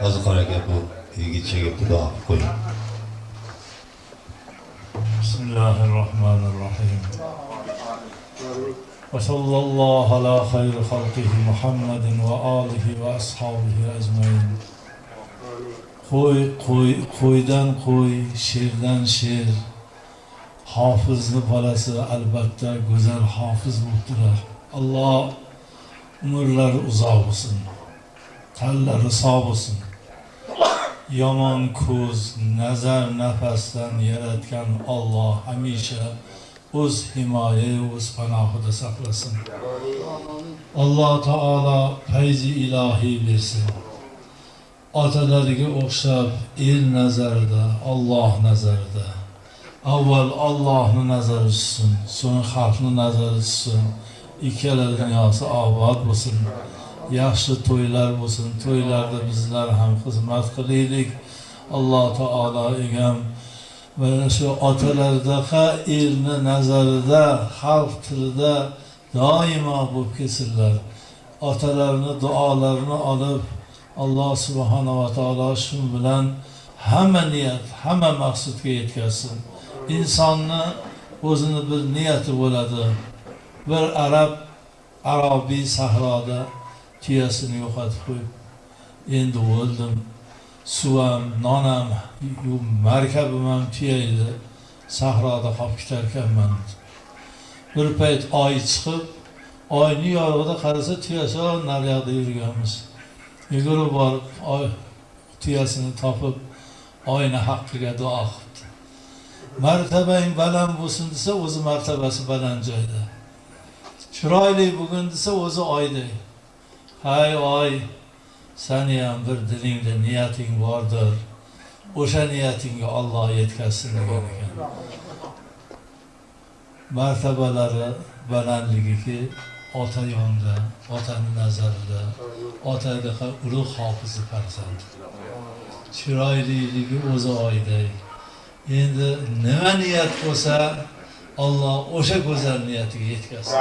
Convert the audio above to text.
Hozir aka bu yigitchaga duo qo'ying. Bismillahirrahmanirrahim. Ve sallallahu ala hayri halqihi Muhammedin ve alihi ve ashabihi ecmaîn. Qo'ydan qo'y, sherdan sher. Hofizning bolasi albatta go'zal hofiz bo'ldilar. Alloh umrlari uzoq bo'lsin. Tanlari sog' bo'lsin. Yomon ko'z, nazar, nafasdan yaratgan Alloh hamisha o'z himoya, o'z panohida saqlasin. Alloh taolo fayzi ilohiy bersin. Otalariga o'xshab el nazarida, Alloh nazarida. Avval Allohni nazari tutsin, so'ng xalqni nazari tutsin. Ikkala dunyosi obod bo'lsin. Yaxshi to'ylar bo'lsin. To'ylarda bizlar ham xizmat qilaylik. Alloh taolo egam mana shu otalardaqa elni nazarida, xalq tilida doimo bo'lib kelsinlar. Otalarni duolarini olib Alloh subhanahu va taolo shu bilan hamma niyat, hamma maqsadga yetkazsin. İnsonni o'zini bir niyati bo'ladi. Bir Arabiy sahroda tuyasini yo'qotib qo'yib, endi o'ldim. Suvam, nonam, markabim ham tuya edi. Sahroda qolib ketarkanman. Bir payt oy chiqib, oyning yorug'ida qarasa tuyasi naryoqda yurganmiz. Yugurib borib, oy tuyasini topib, oyni haqqiga duo qildi. Martabang baland bo'lsin desa, o'zi martabasi baland joyda. Chiroyli bugun desa, o'zi oyday. Hay oy, seni ham bir dilingda niyating bordir. O'sha niyatingga Alloh yetkazsin degan ekan. Martabalari balandligiki ota yonida, otaning nazarida, otaga ulug' hofizi farzand. Chiroyliligi o'zi oyday. Endi nima niyat qilsa, Alloh o'sha go'zal niyatiga yetkazsin.